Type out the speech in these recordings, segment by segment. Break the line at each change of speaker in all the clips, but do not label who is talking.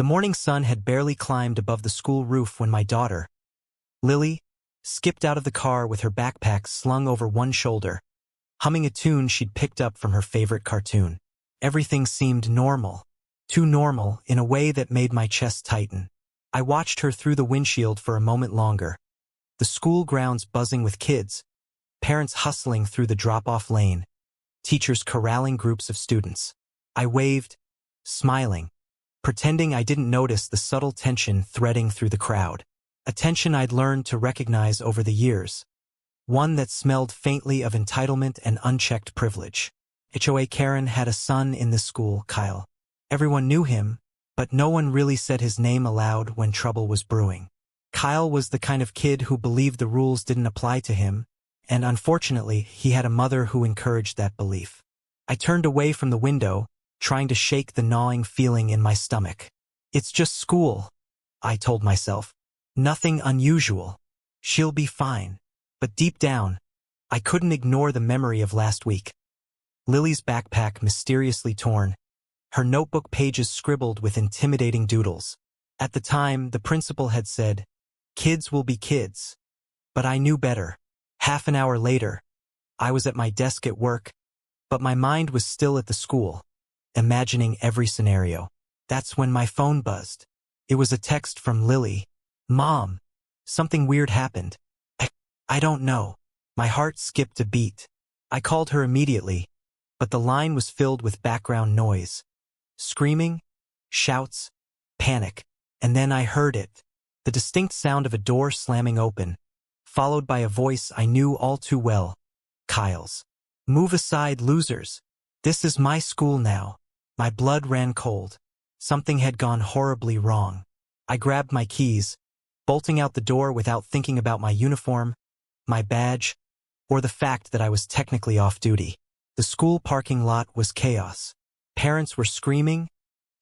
The morning sun had barely climbed above the school roof when my daughter, Lily, skipped out of the car with her backpack slung over one shoulder, humming a tune she'd picked up from her favorite cartoon. Everything seemed normal, too normal in a way that made my chest tighten. I watched her through the windshield for a moment longer, the school grounds buzzing with kids, parents hustling through the drop-off lane, teachers corralling groups of students. I waved, smiling, pretending I didn't notice the subtle tension threading through the crowd. A tension I'd learned to recognize over the years, one that smelled faintly of entitlement and unchecked privilege. HOA Karen had a son in this school, Kyle. Everyone knew him, but no one really said his name aloud when trouble was brewing. Kyle was the kind of kid who believed the rules didn't apply to him, and unfortunately, he had a mother who encouraged that belief. I turned away from the window, trying to shake the gnawing feeling in my stomach. It's just school, I told myself. Nothing unusual. She'll be fine. But deep down, I couldn't ignore the memory of last week. Lily's backpack mysteriously torn, her notebook pages scribbled with intimidating doodles. At the time, the principal had said, "Kids will be kids." But I knew better. Half an hour later, I was at my desk at work, but my mind was still at the school, imagining every scenario. That's when my phone buzzed. It was a text from Lily. "Mom, something weird happened." I don't know. My heart skipped a beat. I called her immediately, but the line was filled with background noise. Screaming, shouts, panic. And then I heard it. The distinct sound of a door slamming open, followed by a voice I knew all too well. Kyle's. "Move aside, losers. This is my school now." My blood ran cold. Something had gone horribly wrong. I grabbed my keys, bolting out the door without thinking about my uniform, my badge, or the fact that I was technically off duty. The school parking lot was chaos. Parents were screaming,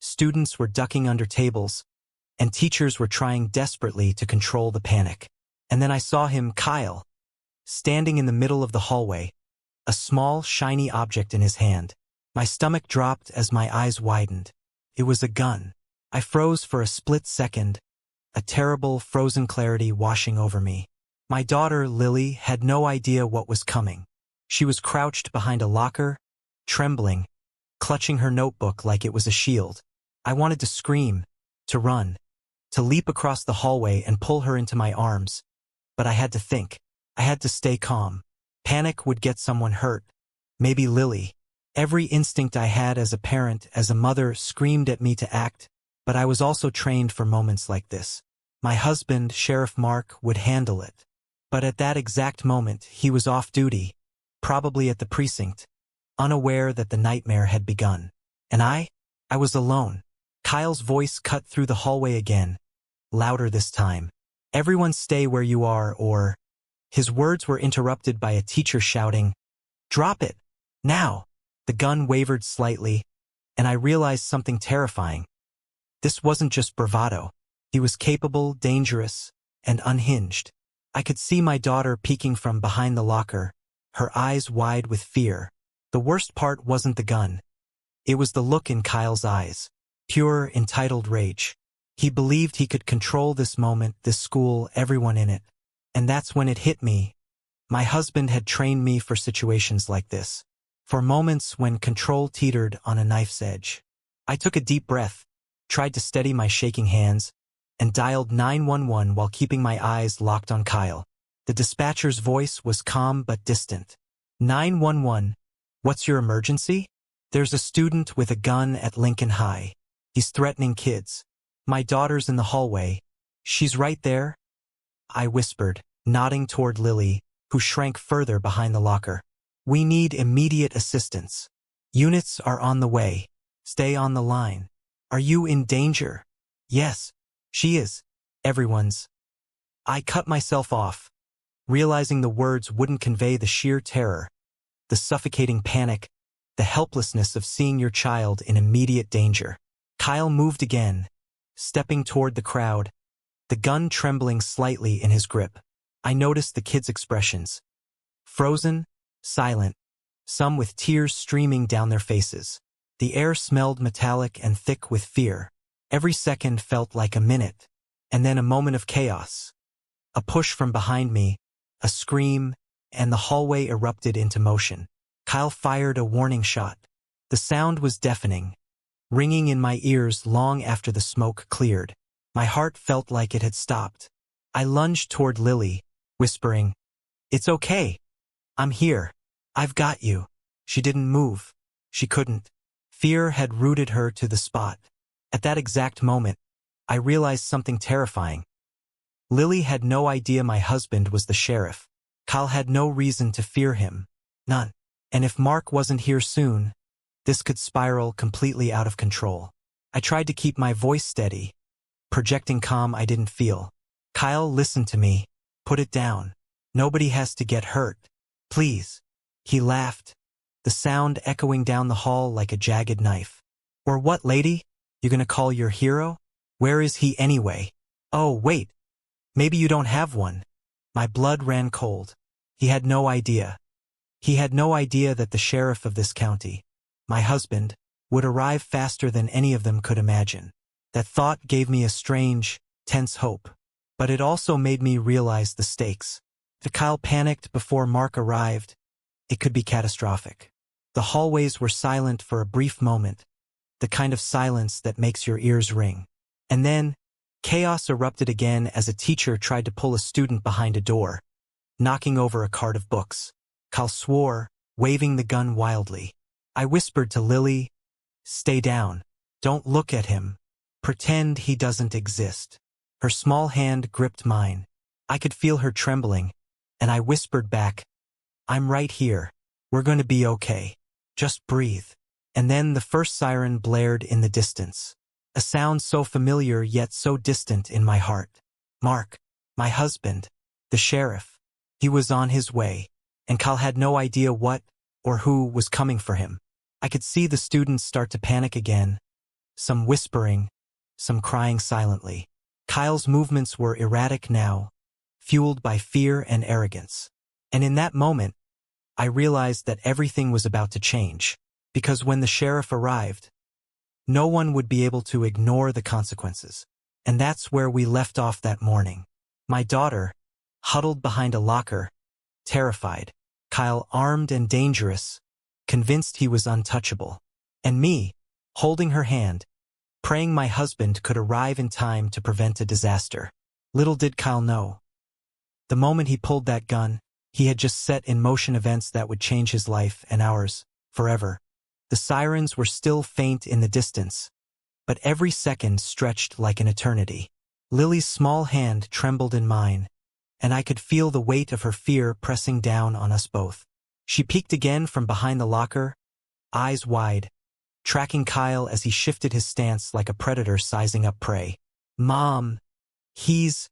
students were ducking under tables, and teachers were trying desperately to control the panic. And then I saw him, Kyle, standing in the middle of the hallway, a small, shiny object in his hand. My stomach dropped as my eyes widened. It was a gun. I froze for a split second, a terrible, frozen clarity washing over me. My daughter, Lily, had no idea what was coming. She was crouched behind a locker, trembling, clutching her notebook like it was a shield. I wanted to scream, to run, to leap across the hallway and pull her into my arms. But I had to think. I had to stay calm. Panic would get someone hurt. Maybe Lily. Every instinct I had as a parent, as a mother, screamed at me to act, but I was also trained for moments like this. My husband, Sheriff Mark, would handle it. But at that exact moment, he was off duty, probably at the precinct, unaware that the nightmare had begun. And I was alone. Kyle's voice cut through the hallway again, louder this time. "Everyone stay where you are, or..." His words were interrupted by a teacher shouting, "Drop it! Now!" The gun wavered slightly, and I realized something terrifying. This wasn't just bravado. He was capable, dangerous, and unhinged. I could see my daughter peeking from behind the locker, her eyes wide with fear. The worst part wasn't the gun. It was the look in Kyle's eyes. Pure, entitled rage. He believed he could control this moment, this school, everyone in it. And that's when it hit me. My husband had trained me for situations like this. For moments when control teetered on a knife's edge. I took a deep breath, tried to steady my shaking hands, and dialed 911 while keeping my eyes locked on Kyle. The dispatcher's voice was calm but distant. 911, what's your emergency? There's a student with a gun at Lincoln High. He's threatening kids. My daughter's in the hallway. She's right there? I whispered, nodding toward Lily, who shrank further behind the locker. We need immediate assistance. Units are on the way. Stay on the line. Are you in danger? Yes, she is. Everyone's. I cut myself off, realizing the words wouldn't convey the sheer terror, the suffocating panic, the helplessness of seeing your child in immediate danger. Kyle moved again, stepping toward the crowd, the gun trembling slightly in his grip. I noticed the kids' expressions. Frozen, silent, some with tears streaming down their faces. The air smelled metallic and thick with fear. Every second felt like a minute, and then a moment of chaos. A push from behind me, a scream, and the hallway erupted into motion. Kyle fired a warning shot. The sound was deafening, ringing in my ears long after the smoke cleared. My heart felt like it had stopped. I lunged toward Lily, whispering, "It's okay. I'm here. I've got you." She didn't move. She couldn't. Fear had rooted her to the spot. At that exact moment, I realized something terrifying. Lily had no idea my husband was the sheriff. Kyle had no reason to fear him. None. And if Mark wasn't here soon, this could spiral completely out of control. I tried to keep my voice steady, projecting calm I didn't feel. "Kyle, listen to me. Put it down. Nobody has to get hurt. Please." He laughed, the sound echoing down the hall like a jagged knife. "Or what, lady? You gonna call your hero? Where is he anyway? Oh, wait. Maybe you don't have one." My blood ran cold. He had no idea. He had no idea that the sheriff of this county, my husband, would arrive faster than any of them could imagine. That thought gave me a strange, tense hope. But it also made me realize the stakes. If Kyle panicked before Mark arrived, it could be catastrophic. The hallways were silent for a brief moment, the kind of silence that makes your ears ring. And then, chaos erupted again as a teacher tried to pull a student behind a door, knocking over a cart of books. Kyle swore, waving the gun wildly. I whispered to Lily, "Stay down. Don't look at him. Pretend he doesn't exist." Her small hand gripped mine. I could feel her trembling, and I whispered back, "I'm right here. We're going to be okay. Just breathe." And then the first siren blared in the distance. A sound so familiar yet so distant in my heart. Mark, my husband, the sheriff. He was on his way, and Kyle had no idea what or who was coming for him. I could see the students start to panic again, some whispering, some crying silently. Kyle's movements were erratic now, fueled by fear and arrogance. And in that moment, I realized that everything was about to change, because when the sheriff arrived, no one would be able to ignore the consequences. And that's where we left off that morning. My daughter, huddled behind a locker, terrified. Kyle armed and dangerous, convinced he was untouchable. And me, holding her hand, praying my husband could arrive in time to prevent a disaster. Little did Kyle know. The moment he pulled that gun, he had just set in motion events that would change his life and ours, forever. The sirens were still faint in the distance, but every second stretched like an eternity. Lily's small hand trembled in mine, and I could feel the weight of her fear pressing down on us both. She peeked again from behind the locker, eyes wide, tracking Kyle as he shifted his stance like a predator sizing up prey. "Mom, he's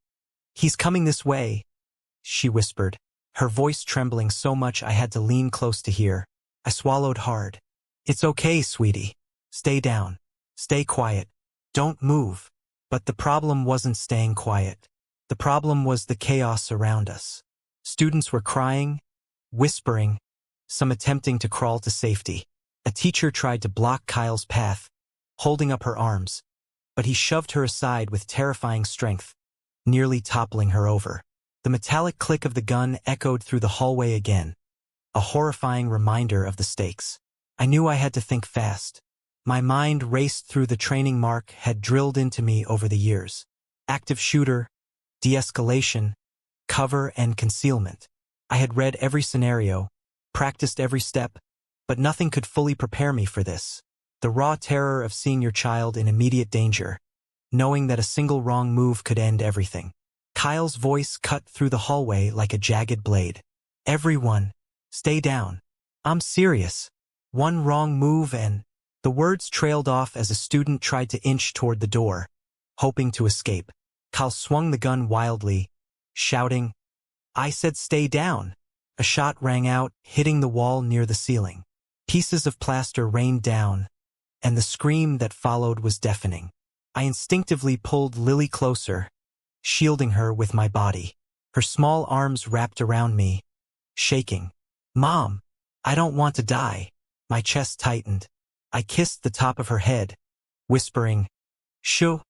coming this way," she whispered, her voice trembling so much I had to lean close to hear. I swallowed hard. "It's okay, sweetie. Stay down. Stay quiet. Don't move." But the problem wasn't staying quiet. The problem was the chaos around us. Students were crying, whispering, some attempting to crawl to safety. A teacher tried to block Kyle's path, holding up her arms, but he shoved her aside with terrifying strength, nearly toppling her over. The metallic click of the gun echoed through the hallway again, a horrifying reminder of the stakes. I knew I had to think fast. My mind raced through the training Mark had drilled into me over the years. Active shooter, de-escalation, cover and concealment. I had read every scenario, practiced every step, but nothing could fully prepare me for this. The raw terror of seeing your child in immediate danger, knowing that a single wrong move could end everything. Kyle's voice cut through the hallway like a jagged blade. "Everyone, stay down. I'm serious. One wrong move and..." The words trailed off as a student tried to inch toward the door, hoping to escape. Kyle swung the gun wildly, shouting, "I said stay down." A shot rang out, hitting the wall near the ceiling. Pieces of plaster rained down, and the scream that followed was deafening. I instinctively pulled Lily closer, shielding her with my body. Her small arms wrapped around me, shaking. "Mom, I don't want to die." My chest tightened. I kissed the top of her head, whispering, Shoo!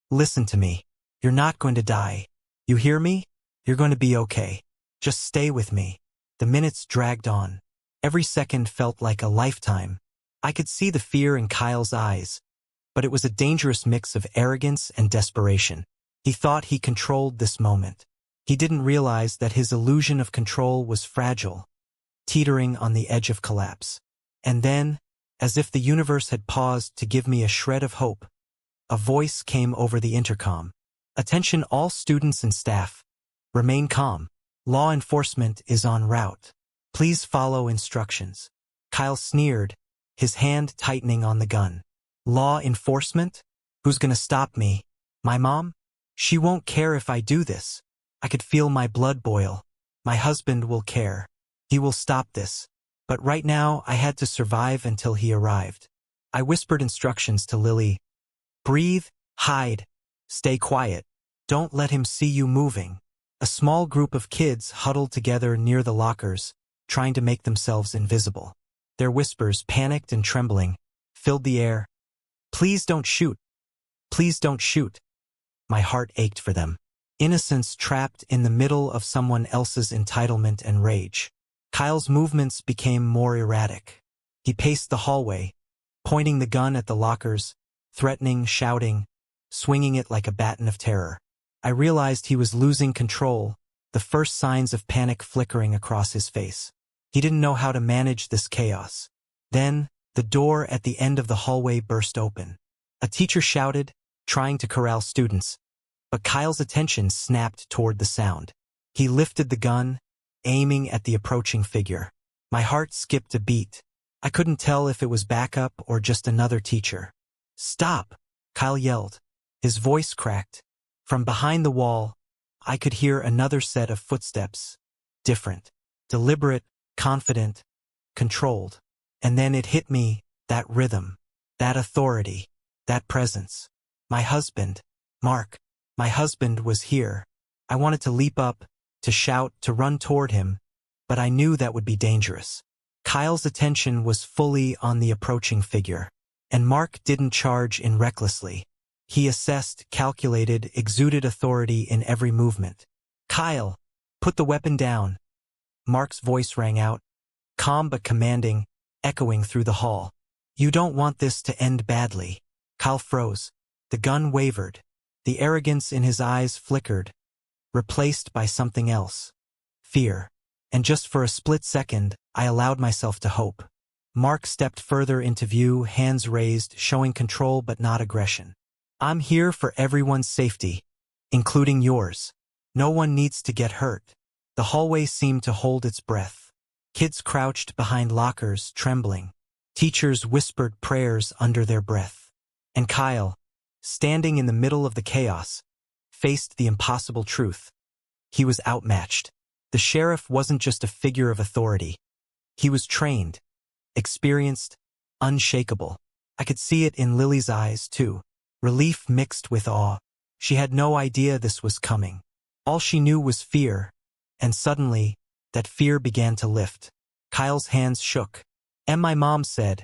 Listen to me. You're not going to die. You hear me? You're going to be okay. Just stay with me. The minutes dragged on. Every second felt like a lifetime. I could see the fear in Kyle's eyes, but it was a dangerous mix of arrogance and desperation. He thought he controlled this moment. He didn't realize that his illusion of control was fragile, teetering on the edge of collapse. And then, as if the universe had paused to give me a shred of hope, a voice came over the intercom. Attention all students and staff. Remain calm. Law enforcement is en route. Please follow instructions. Kyle sneered, his hand tightening on the gun. Law enforcement? Who's gonna stop me? My mom? She won't care if I do this. I could feel my blood boil. My husband will care. He will stop this. But right now, I had to survive until he arrived. I whispered instructions to Lily. Breathe, hide, stay quiet. Don't let him see you moving. A small group of kids huddled together near the lockers, trying to make themselves invisible. Their whispers, panicked and trembling, filled the air. Please don't shoot. Please don't shoot. My heart ached for them. Innocence trapped in the middle of someone else's entitlement and rage. Kyle's movements became more erratic. He paced the hallway, pointing the gun at the lockers, threatening, shouting, swinging it like a baton of terror. I realized he was losing control, the first signs of panic flickering across his face. He didn't know how to manage this chaos. Then, the door at the end of the hallway burst open. A teacher shouted, trying to corral students, but Kyle's attention snapped toward the sound. He lifted the gun, aiming at the approaching figure. My heart skipped a beat. I couldn't tell if it was backup or just another teacher. Stop! Kyle yelled. His voice cracked. From behind the wall, I could hear another set of footsteps. Different. Deliberate, confident, controlled. And then it hit me, that rhythm, that authority, that presence. My husband, Mark, my husband was here. I wanted to leap up, to shout, to run toward him, but I knew that would be dangerous. Kyle's attention was fully on the approaching figure, and Mark didn't charge in recklessly. He assessed, calculated, exuded authority in every movement. Kyle, put the weapon down. Mark's voice rang out, calm but commanding, echoing through the hall. You don't want this to end badly. Kyle froze. The gun wavered. The arrogance in his eyes flickered, replaced by something else. Fear. And just for a split second, I allowed myself to hope. Mark stepped further into view, hands raised, showing control but not aggression. I'm here for everyone's safety, including yours. No one needs to get hurt. The hallway seemed to hold its breath. Kids crouched behind lockers, trembling. Teachers whispered prayers under their breath. And Kyle, standing in the middle of the chaos, faced the impossible truth. He was outmatched. The sheriff wasn't just a figure of authority. He was trained, experienced, unshakable. I could see it in Lily's eyes, too. Relief mixed with awe. She had no idea this was coming. All she knew was fear, and suddenly, that fear began to lift. Kyle's hands shook. And my mom said.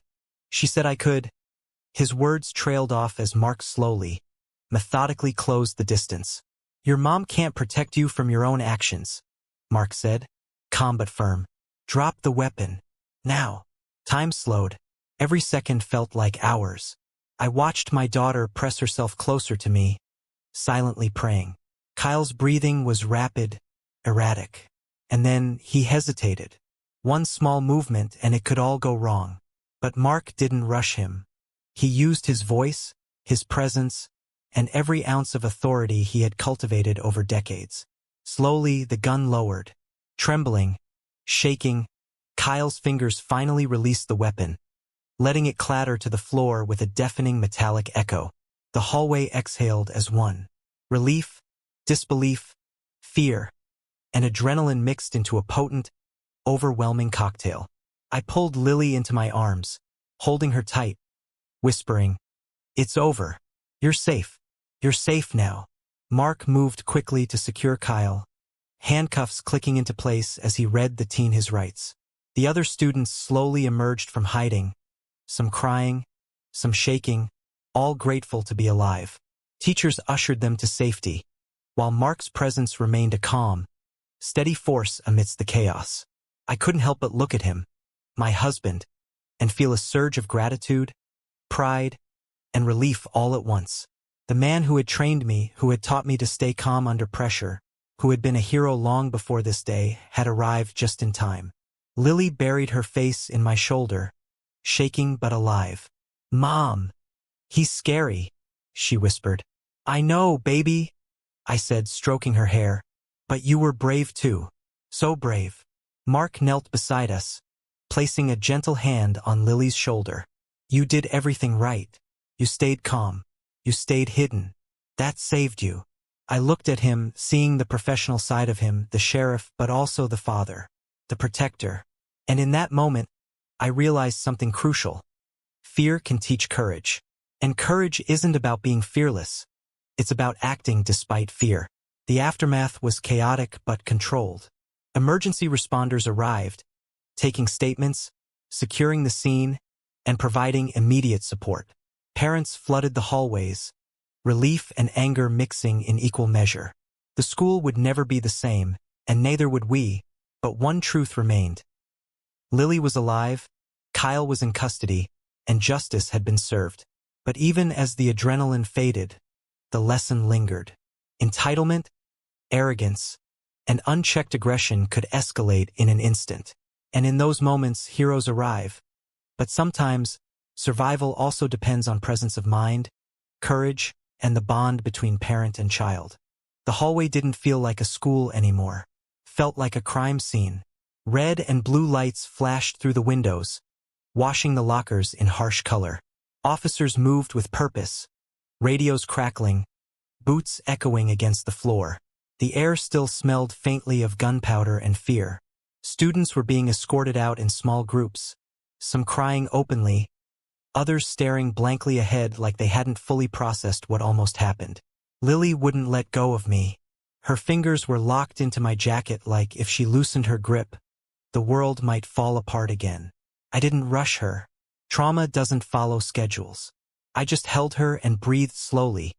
She said I could. His words trailed off as Mark slowly, methodically closed the distance. Your mom can't protect you from your own actions, Mark said, calm but firm. Drop the weapon. Now. Time slowed. Every second felt like hours. I watched my daughter press herself closer to me, silently praying. Kyle's breathing was rapid, erratic. And then he hesitated. One small movement and it could all go wrong. But Mark didn't rush him. He used his voice, his presence, and every ounce of authority he had cultivated over decades. Slowly, the gun lowered. Trembling, shaking, Kyle's fingers finally released the weapon, letting it clatter to the floor with a deafening metallic echo. The hallway exhaled as one. Relief, disbelief, fear, and adrenaline mixed into a potent, overwhelming cocktail. I pulled Lily into my arms, holding her tight, whispering, "It's over. You're safe. You're safe now." Mark moved quickly to secure Kyle, handcuffs clicking into place as he read the teen his rights. The other students slowly emerged from hiding, some crying, some shaking, all grateful to be alive. Teachers ushered them to safety, while Mark's presence remained a calm, steady force amidst the chaos. I couldn't help but look at him, my husband, and feel a surge of gratitude, pride, and relief all at once. The man who had trained me, who had taught me to stay calm under pressure, who had been a hero long before this day, had arrived just in time. Lily buried her face in my shoulder, shaking but alive. "Mom, he's scary," she whispered. "I know, baby," I said, stroking her hair. "But you were brave too. So brave." Mark knelt beside us, placing a gentle hand on Lily's shoulder. "You did everything right. You stayed calm. You stayed hidden. That saved you." I looked at him, seeing the professional side of him, the sheriff, but also the father, the protector. And in that moment, I realized something crucial. Fear can teach courage. And courage isn't about being fearless. It's about acting despite fear. The aftermath was chaotic but controlled. Emergency responders arrived, taking statements, securing the scene, and providing immediate support. Parents flooded the hallways, relief and anger mixing in equal measure. The school would never be the same, and neither would we, but one truth remained. Lily was alive, Kyle was in custody, and justice had been served. But even as the adrenaline faded, the lesson lingered. Entitlement, arrogance, and unchecked aggression could escalate in an instant. And in those moments, heroes arrive. But sometimes, survival also depends on presence of mind, courage, and the bond between parent and child. The hallway didn't feel like a school anymore. Felt like a crime scene. Red and blue lights flashed through the windows, washing the lockers in harsh color. Officers moved with purpose, radios crackling, boots echoing against the floor. The air still smelled faintly of gunpowder and fear. Students were being escorted out in small groups, some crying openly, others staring blankly ahead like they hadn't fully processed what almost happened. Lily wouldn't let go of me. Her fingers were locked into my jacket like if she loosened her grip, the world might fall apart again. I didn't rush her. Trauma doesn't follow schedules. I just held her and breathed slowly,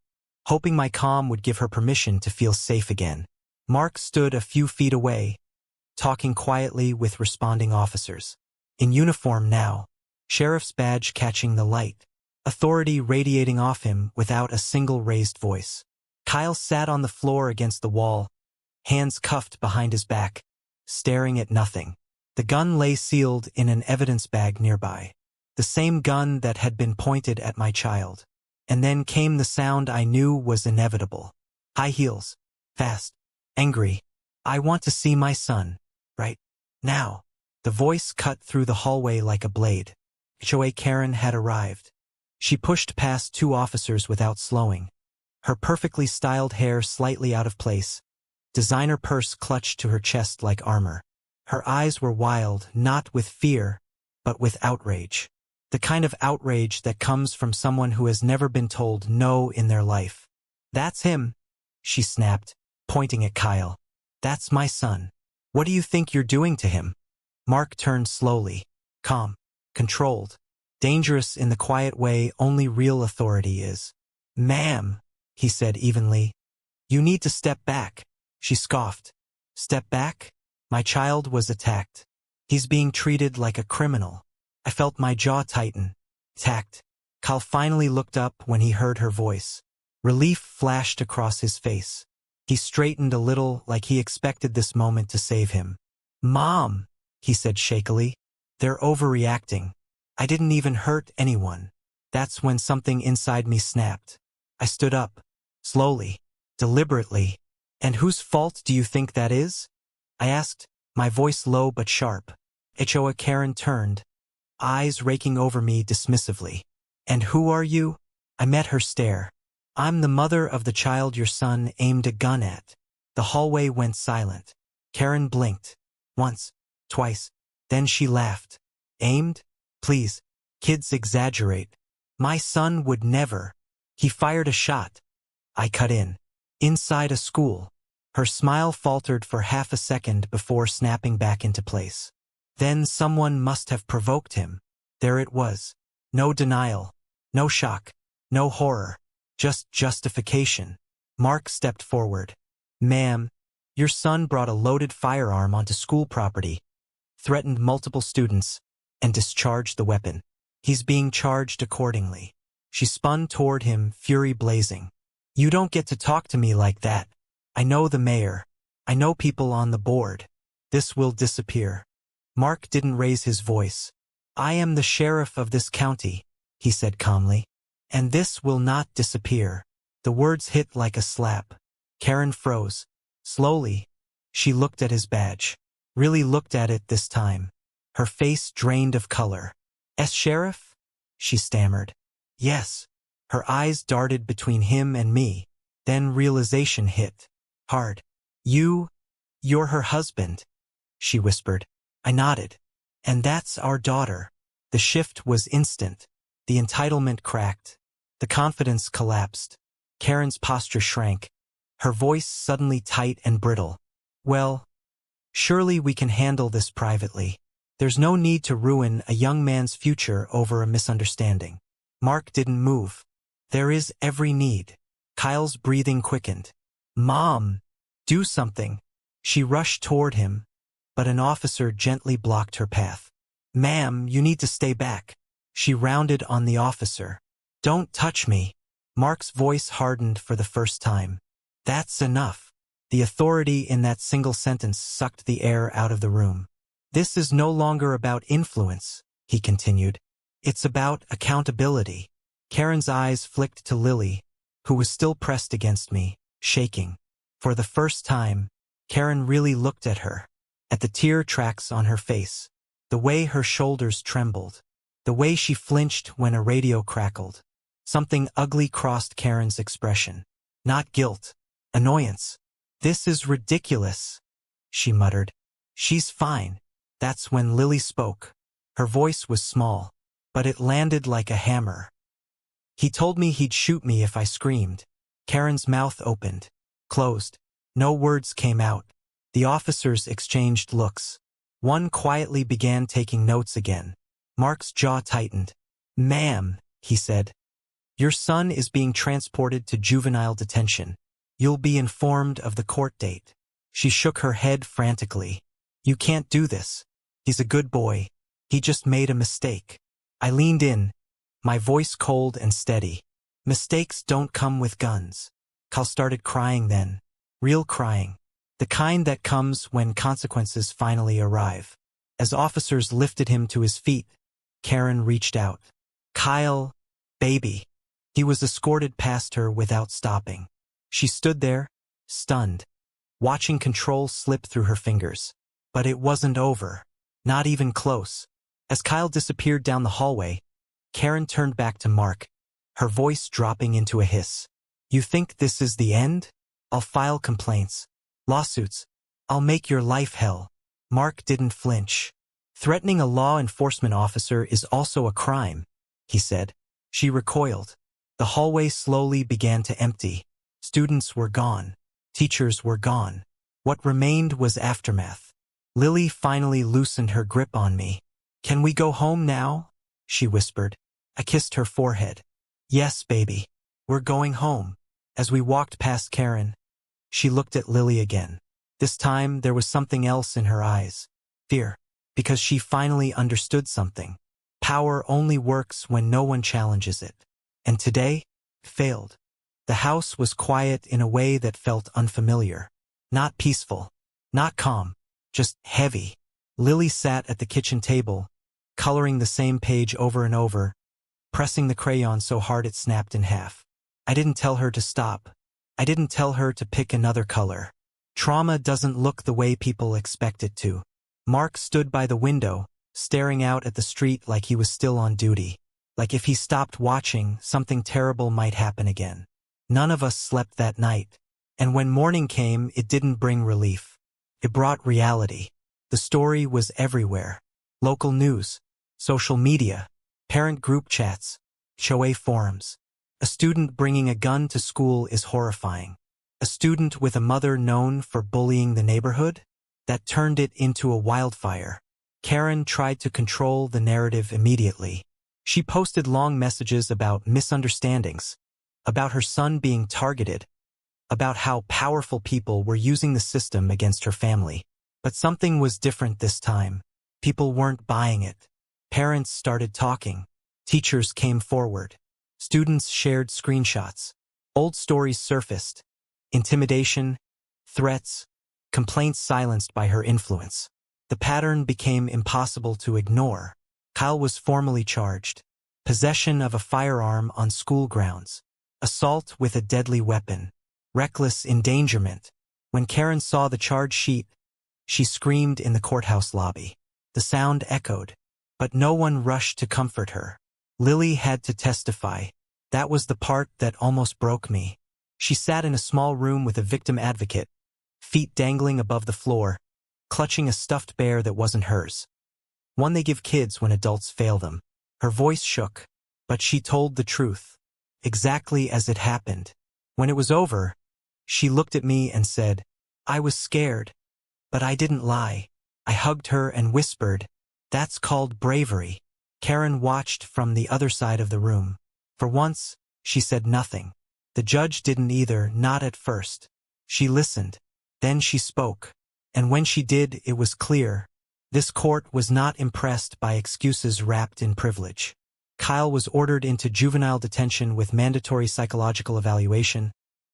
hoping my calm would give her permission to feel safe again. Mark stood a few feet away, talking quietly with responding officers. In uniform now, sheriff's badge catching the light, authority radiating off him without a single raised voice. Kyle sat on the floor against the wall, hands cuffed behind his back, staring at nothing. The gun lay sealed in an evidence bag nearby. The same gun that had been pointed at my child. And then came the sound I knew was inevitable. High heels. Fast. Angry. "I want to see my son. Right now." The voice cut through the hallway like a blade. HOA Karen had arrived. She pushed past two officers without slowing. Her perfectly styled hair slightly out of place. Designer purse clutched to her chest like armor. Her eyes were wild, not with fear, but with outrage. The kind of outrage that comes from someone who has never been told no in their life. "That's him," she snapped, pointing at Kyle. "That's my son. What do you think you're doing to him?" Mark turned slowly, calm, controlled, dangerous in the quiet way only real authority is. "Ma'am," he said evenly, "you need to step back." She scoffed. "Step back? My child was attacked. He's being treated like a criminal." I felt my jaw tighten. Attacked. Kyle finally looked up when he heard her voice. Relief flashed across his face. He straightened a little like he expected this moment to save him. "Mom," he said shakily, "they're overreacting. I didn't even hurt anyone." That's when something inside me snapped. I stood up, slowly, deliberately. "And whose fault do you think that is?" I asked, my voice low but sharp. HOA Karen turned, eyes raking over me dismissively. "And who are you?" I met her stare. "I'm the mother of the child your son aimed a gun at." The hallway went silent. Karen blinked. Once, twice. Then she laughed. "Aimed? Please. Kids exaggerate. My son would never." "He fired a shot." I cut in. "Inside a school." Her smile faltered for half a second before snapping back into place. Then someone must have provoked him. There it was. No denial. No shock. No horror. Just justification. Mark stepped forward. Ma'am, your son brought a loaded firearm onto school property, threatened multiple students, and discharged the weapon. He's being charged accordingly. She spun toward him, fury blazing. You don't get to talk to me like that. I know the mayor. I know people on the board. This will disappear. Mark didn't raise his voice. I am the sheriff of this county, he said calmly. And this will not disappear. The words hit like a slap. Karen froze. Slowly, she looked at his badge. Really looked at it this time. Her face drained of color. Sheriff? She stammered. Yes. Her eyes darted between him and me. Then realization hit. Hard. You're her husband, she whispered. I nodded. And that's our daughter. The shift was instant. The entitlement cracked. The confidence collapsed. Karen's posture shrank. Her voice suddenly tight and brittle. Well, surely we can handle this privately. There's no need to ruin a young man's future over a misunderstanding. Mark didn't move. There is every need. Kyle's breathing quickened. Mom, do something. She rushed toward him, but an officer gently blocked her path. Ma'am, you need to stay back. She rounded on the officer. Don't touch me. Mark's voice hardened for the first time. That's enough. The authority in that single sentence sucked the air out of the room. This is no longer about influence, he continued. It's about accountability. Karen's eyes flicked to Lily, who was still pressed against me, shaking. For the first time, Karen really looked at her, at the tear tracks on her face, the way her shoulders trembled, the way she flinched when a radio crackled. Something ugly crossed Karen's expression. Not guilt, annoyance. This is ridiculous, she muttered. She's fine. That's when Lily spoke. Her voice was small, but it landed like a hammer. He told me he'd shoot me if I screamed. Karen's mouth opened, closed. No words came out. The officers exchanged looks. One quietly began taking notes again. Mark's jaw tightened. Ma'am, he said. Your son is being transported to juvenile detention. You'll be informed of the court date. She shook her head frantically. You can't do this. He's a good boy. He just made a mistake. I leaned in, my voice cold and steady. Mistakes don't come with guns. Kyle started crying then. Real crying. The kind that comes when consequences finally arrive. As officers lifted him to his feet, Karen reached out. Kyle, baby. He was escorted past her without stopping. She stood there, stunned, watching control slip through her fingers. But it wasn't over. Not even close. As Kyle disappeared down the hallway, Karen turned back to Mark, her voice dropping into a hiss. You think this is the end? I'll file complaints. Lawsuits. I'll make your life hell. Mark didn't flinch. Threatening a law enforcement officer is also a crime, he said. She recoiled. The hallway slowly began to empty. Students were gone. Teachers were gone. What remained was aftermath. Lily finally loosened her grip on me. Can we go home now? She whispered. I kissed her forehead. Yes, baby. We're going home. As we walked past Karen, she looked at Lily again. This time there was something else in her eyes. Fear. Because she finally understood something. Power only works when no one challenges it. And today, failed. The house was quiet in a way that felt unfamiliar. Not peaceful. Not calm. Just heavy. Lily sat at the kitchen table, coloring the same page over and over, pressing the crayon so hard it snapped in half. I didn't tell her to stop. I didn't tell her to pick another color. Trauma doesn't look the way people expect it to. Mark stood by the window, staring out at the street like he was still on duty. Like if he stopped watching, something terrible might happen again. None of us slept that night. And when morning came, it didn't bring relief. It brought reality. The story was everywhere. Local news, social media, parent group chats, HOA forums. A student bringing a gun to school is horrifying. A student with a mother known for bullying the neighborhood? That turned it into a wildfire. Karen tried to control the narrative immediately. She posted long messages about misunderstandings, about her son being targeted, about how powerful people were using the system against her family. But something was different this time. People weren't buying it. Parents started talking. Teachers came forward. Students shared screenshots. Old stories surfaced. Intimidation, threats, complaints silenced by her influence. The pattern became impossible to ignore. Kyle was formally charged. Possession of a firearm on school grounds. Assault with a deadly weapon. Reckless endangerment. When Karen saw the charge sheet, she screamed in the courthouse lobby. The sound echoed, but no one rushed to comfort her. Lily had to testify. That was the part that almost broke me. She sat in a small room with a victim advocate, feet dangling above the floor, clutching a stuffed bear that wasn't hers. One they give kids when adults fail them. Her voice shook, but she told the truth, exactly as it happened. When it was over, she looked at me and said, "I was scared, but I didn't lie." I hugged her and whispered, "That's called bravery." Karen watched from the other side of the room. For once, she said nothing. The judge didn't either, not at first. She listened. Then she spoke. And when she did, it was clear. This court was not impressed by excuses wrapped in privilege. Kyle was ordered into juvenile detention with mandatory psychological evaluation,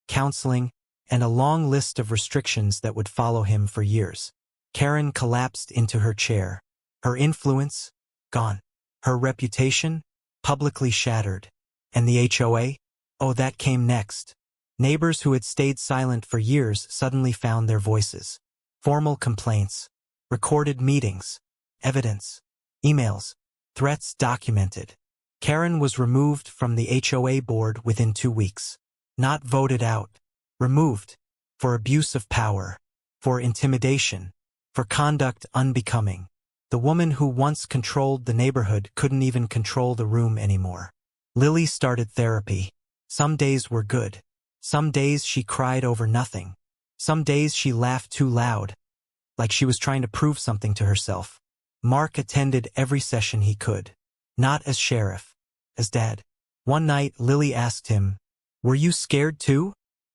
counseling, and a long list of restrictions that would follow him for years. Karen collapsed into her chair. Her influence, gone. Her reputation, publicly shattered. And the HOA? Oh, that came next. Neighbors who had stayed silent for years suddenly found their voices. Formal complaints, recorded meetings, evidence, emails, threats documented. Karen was removed from the HOA board within 2 weeks. Not voted out. Removed. For abuse of power. For intimidation. For conduct unbecoming. The woman who once controlled the neighborhood couldn't even control the room anymore. Lily started therapy. Some days were good. Some days she cried over nothing. Some days she laughed too loud, like she was trying to prove something to herself. Mark attended every session he could. Not as sheriff, as dad. One night, Lily asked him, "Were you scared too?"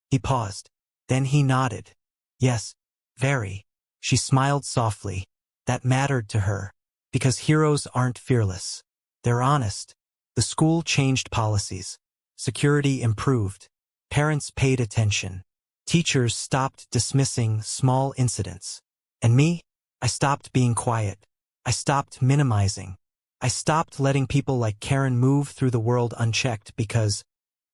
He paused. Then he nodded. "Yes, very." She smiled softly. That mattered to her, because heroes aren't fearless. They're honest. The school changed policies. Security improved. Parents paid attention. Teachers stopped dismissing small incidents. And me? I stopped being quiet. I stopped minimizing. I stopped letting people like Karen move through the world unchecked because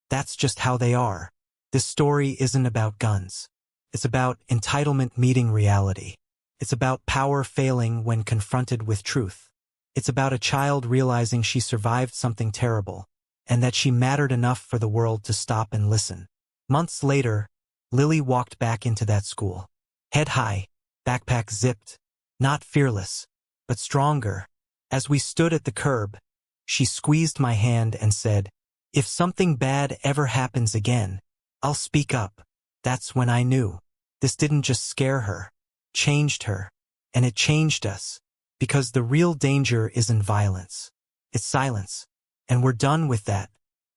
that's just how they are. This story isn't about guns. It's about entitlement meeting reality. It's about power failing when confronted with truth. It's about a child realizing she survived something terrible, and that she mattered enough for the world to stop and listen. Months later, Lily walked back into that school. Head high, backpack zipped, not fearless, but stronger. As we stood at the curb, she squeezed my hand and said, "If something bad ever happens again, I'll speak up." That's when I knew. This didn't just scare her, changed her, and it changed us. Because the real danger isn't violence. It's silence. And we're done with that.